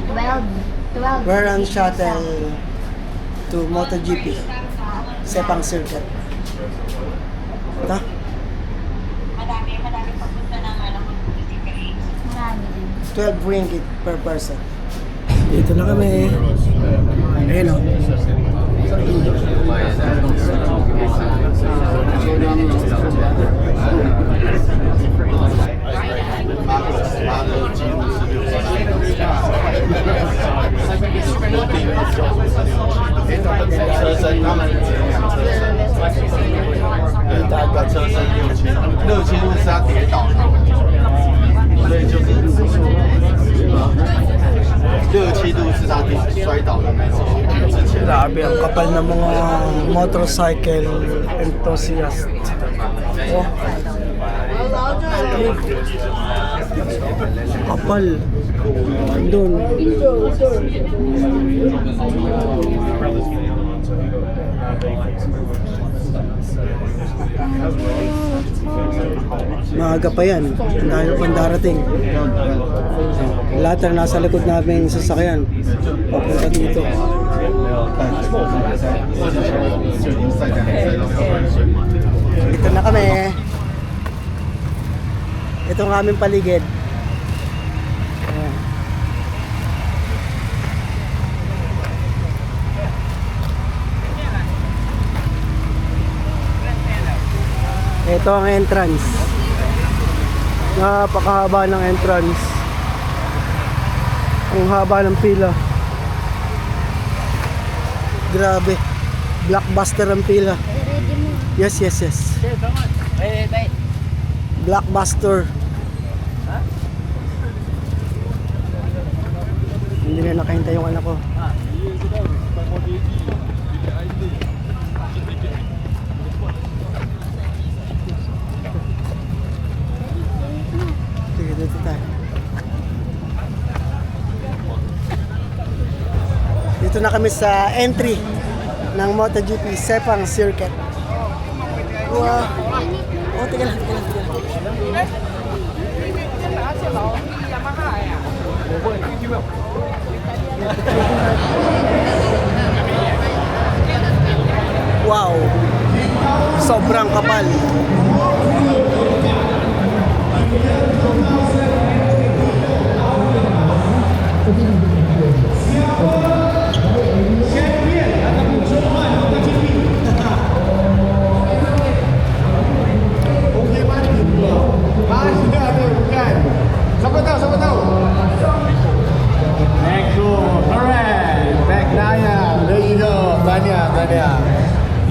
12. 12. We're on shuttle to MotoGP. Sepang Circuit. Ito? Madami papunta ng Marami din. 12 ringgit per person. Dito na kami. Ayan o. Low是他跌倒，所以就是67度是他摔倒的那种。之前 Grabe, ang kapal ng mga motorcycle enthusiast. Oh. Kapal. Doon. Maaga pa yan. Ang dahil pang darating. Lahat na nasa likod namin sasakyan. Papunta dito. Dito na kami. Ito ang aming paligid. Ayan. Ito ang entrance. Napakahaba ng entrance. Ang haba ng pila. Grabe. Blockbuster ang pila. Ready mo. Yes. Blockbuster. Hindi na nakahintay yung anak ko. Sige, dito tayo. Dito na kami sa entry ng MotoGP Sepang Circuit. Wow. Oh, teka lang. Wow. Sobrang kapal.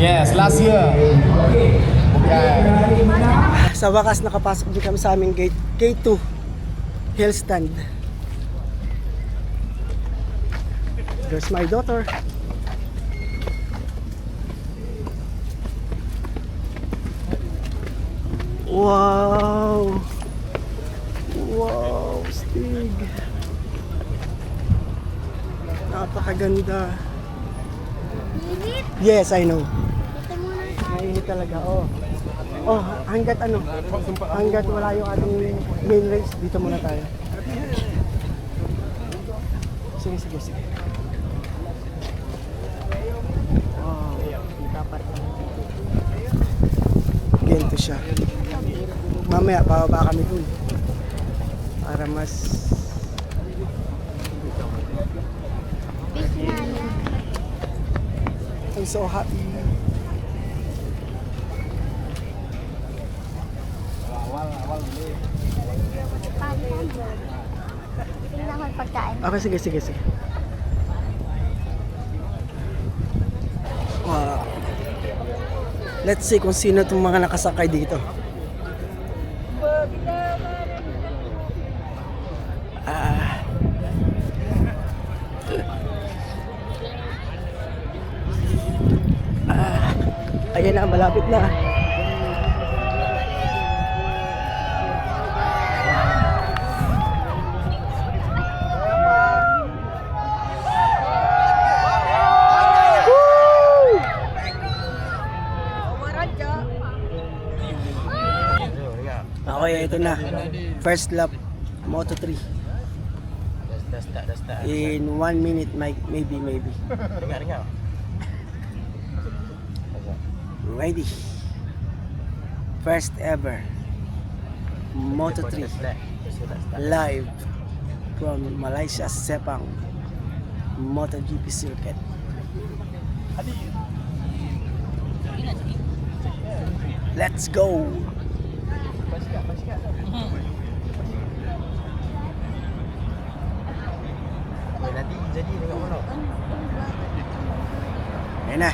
Yes, last year. Sa wakas nakapasok din kami sa aming gate K2 Hill Stand. There's my daughter. Wow. Wow, Stig. Napakaganda. Init. Yes, I know. Ito muna tayo. Mainit talaga, oh. Oh, hanggat wala yung ating main race, dito muna tayo. Sige. Wow, dapat. Ganito siya. Mamaya, bababa kami dun. Para mas... Big Nana. I'm so happy. Tingnan ko yung pagkain. Okay, sige. Wow. Let's see kung sino itong mga nakasakay dito. Ayan na, malapit na. Okay, ito na. First lap, Moto3. dah start. In 1 minute, maybe. Dengar. Ready. First ever Moto3 live from Malaysia Sepang MotoGP circuit. Let's go. Nanti jadi tengok mana. Ayan na.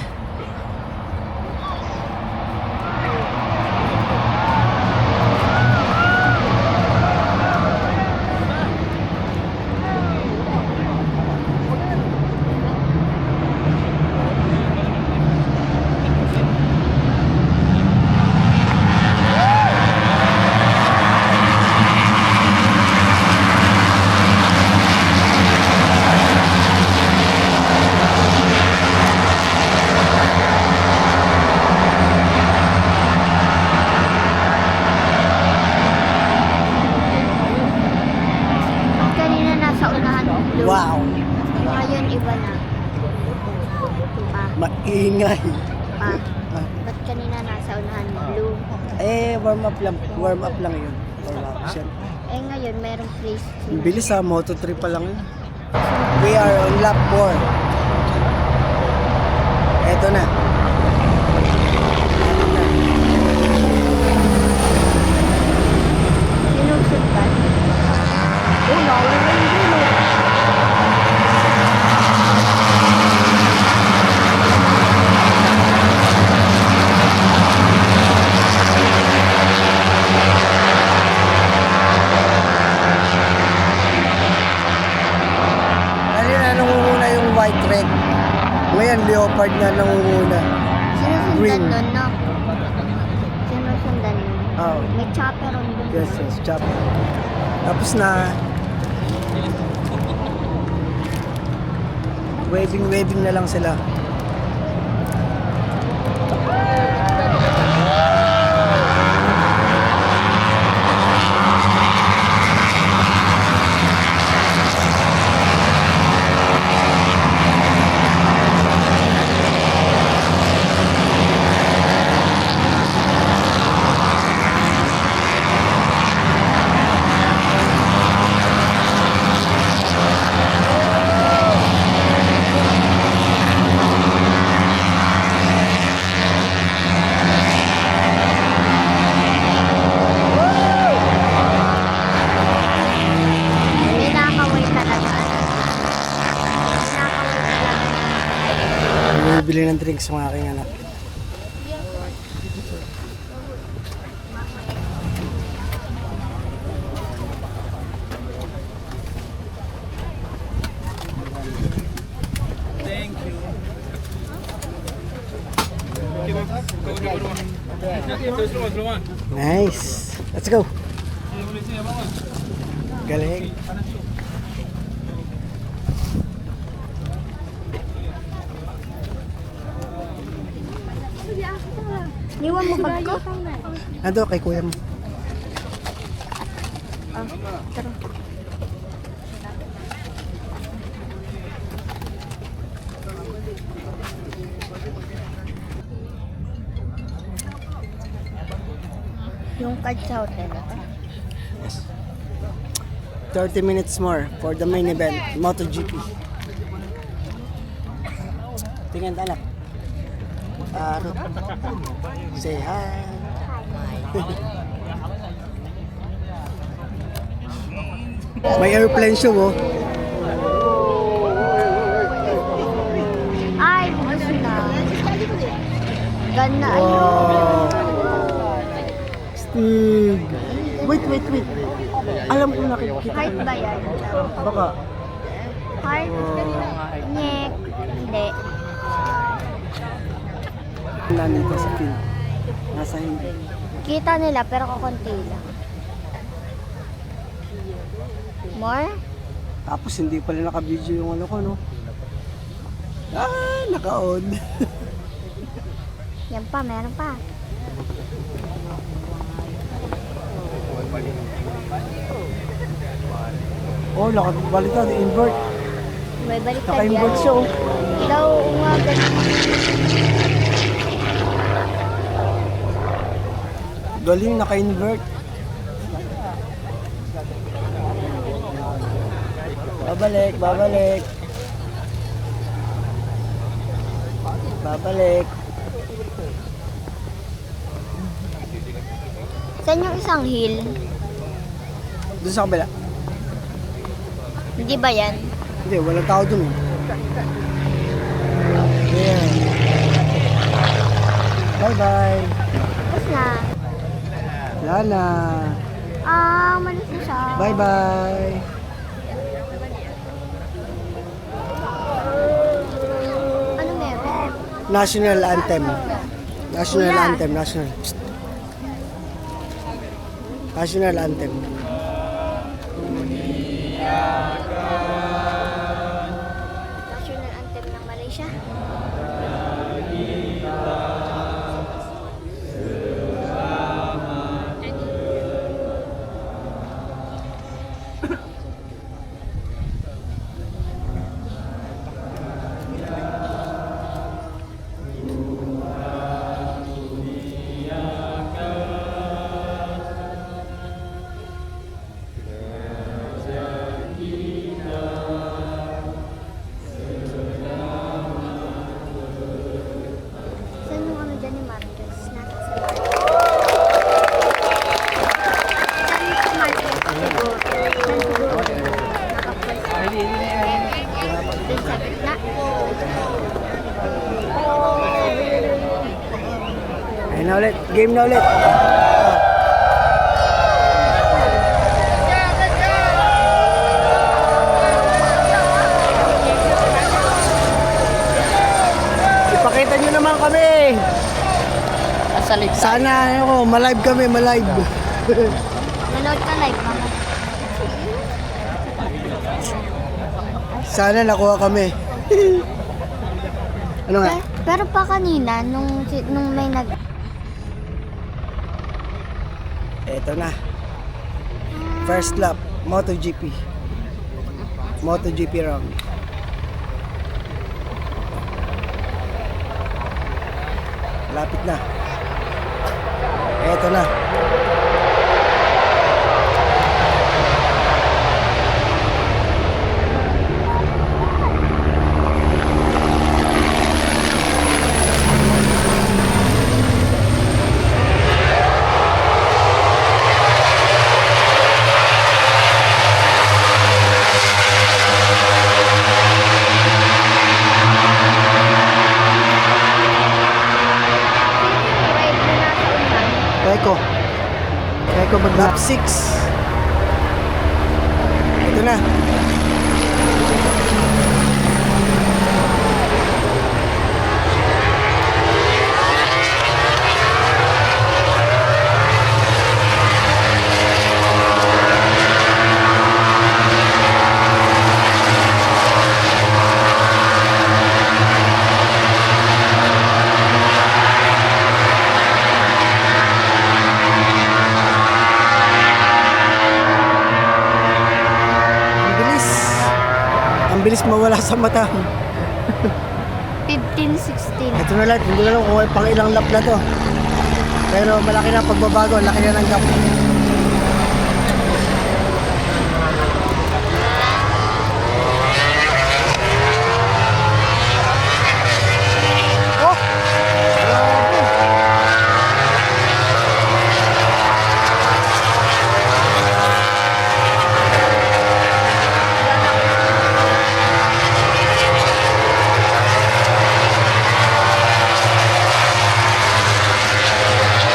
Kanina nasa unahan blue. Wow. Ngayon iba na. Maingay. Ba't kanina nasa unahan blue? Warm up lang yun. Warm up siya. Ngayon merong place. Ang bilis ha, Moto3 pa lang yun. We are on lap 4. Eto na. Sinusundan. Nawala na yung dulo. Kanina nangunguna yung white red. Ngayon leopard na nangunguna. Sinusundan Green. nun, no? Sinusundan nun. Oh. May chopper on dun. Yes, chop. Tapos na. Waving na lang sila. May nakakaway talaga. Nakakaway talaga. Bibili ng drinks ng aking anak. Nice. Let's go. Galing. Niwan mo bag ko? Ando kay kuya mo. Tara. Yung card sa hotel. Yes. 30 minutes more for the main event, MotoGP. Tingnan anak. Say hi. May airplane show oh. Ay, bukas na. Ganda, ayun. Wow. Stig. Wait. Alam ko nakikita. Heart ba yan? Baka. Heart? Neck? Hindi. Nandito sa pin. Nasa hindi. Kita nila pero kakunti lang. More? Tapos hindi pala naka-video yung ano ko, no? Naka-on. Yan pa, meron pa. Oh, lakat baliktad, invert. May baliktad yan. Naka-invert siya oh. Daw, nga, ganun. Galing, naka-invert. Babalik, babalik. Babalik. Saan yung isang hill? Doon sa kabila. Hindi ba yan? Hindi, walang tao dun eh. Ayan. Bye-bye. Tapos na. Wala na. Malis na siya. Bye-bye. Ano meron? National anthem. National Kuya. anthem. National. Psst. National anthem. National anthem ng Malaysia. Saan yung ano dyan ni Marcos? Nasa sa Marcos. Saan yung sa Marcos? Siguro. Saan siguro? Nakapwesto. Dun sa gitna. Ayun na ulit. Game na ulit. Ipakita nyo naman kami. Sana ano, malive kami, malive. Nanood ka live, mama. Sana nakuha kami. Ano nga? Pero pa kanina, nung may nag... Eto na. First lap, MotoGP. MotoGP round. Lapit na. Eto na. Ride na nasa unahan. Eko mag lap 6. Ito na. Ang bilis mawala sa mata. 15, 16. Ito na lang, hindi ko alam kung pang ilang lap na to. Pero malaki na pagbabago, laki na ng gap. Oh! Grabe!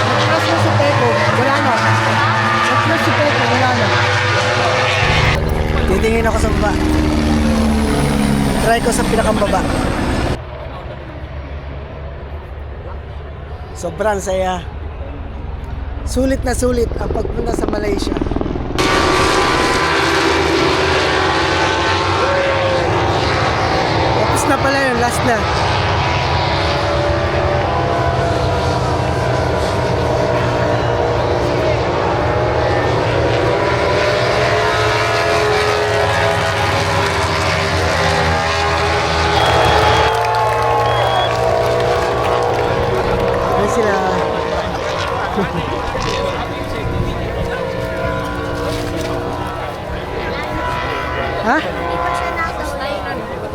Nag-cross na si Peko, wala na. Nag-cross si Peko, wala na. Titingin ako sa baba. Try ko sa pinakang baba. Sobrang saya. Sulit na sulit ang pagpunta sa Malaysia. Tapos na pala yun, last na.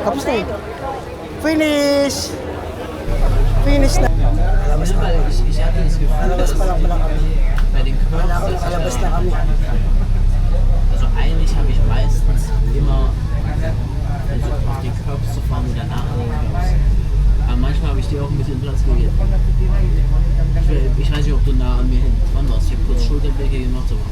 Tapos na yun. Finish! Finish na. Alabas pa. Alabas pa lang pala kami. Alabas na kami. Also eigentlich habe ich meistens immer versucht auf den Curbs zu fahren oder nach den Curbs. Aber manchmal habe ich dir auch ein bisschen Platz gegeben. Ich weiß nicht, ob du nah an mir dran warst. Ich habe kurz Schulterblicke gemacht, aber